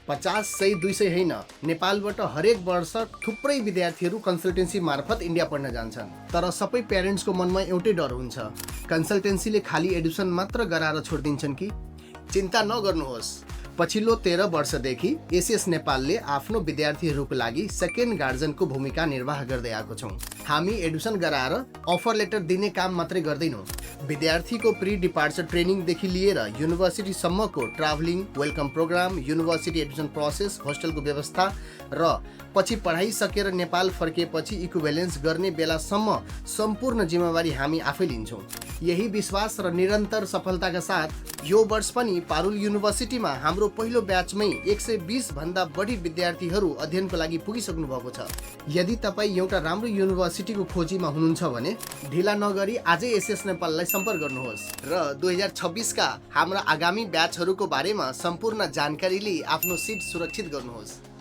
50, 100, 200 होइन, नेपालबाट हरेक वर्ष थुप्रै विद्यार्थीहरू कन्सल्टेन्सी मार्फत इन्डिया पढ्न जान्छन्। तर सबै प्यारेन्ट्सको मनमा एउटै डर हुन्छ, कन्सल्टेन्सीले खाली एडमिसन मात्र गराएर छोडिदिन्छन् कि? चिन्ता नगर्नुहोस्, पछिल्लो 13 वर्षदेखि एसएस नेपालले आफ्नो विद्यार्थीहरूको लागि सेकेन्ड गार्जियनको भूमिका निर्वाह गर्दै आएको छौँ। हामी एडमिसन गराएर अफर लेटर दिने काम मात्रै गर्दैनौँ। विद्यार्थीको प्री डिपार्चर ट्रेनिङदेखि लिएर युनिभर्सिटीसम्मको traveling, welcome program, university admission process, होस्टेलको व्यवस्था र पछि पढाइ सकेर नेपाल फर्किएपछि इक्विभ्यालेन्स गर्ने बेलासम्म सम्पूर्ण जिम्मेवारी हामी आफै लिन्छौँ। यही विश्वास र निरन्तर सफलताका साथ यो वर्ष पनि पारुल युनिभर्सिटीमा हाम्रो पहिलो ब्याचमै 120 भन्दा बढी विद्यार्थीहरू अध्ययनको लागि पुगिसक्नु भएको छ। यदि तपाईँ एउटा राम्रो युनिभर्सिटीको खोजीमा हुनुहुन्छ भने ढिला नगरी आजै एसएस नेपाललाई सम्पर्क गर्नुहोस् र 2026 का हाम्रा आगामी ब्याचहरूको बारेमा सम्पूर्ण जानकारी लिई आफ्नो सिट सुरक्षित गर्नुहोस्।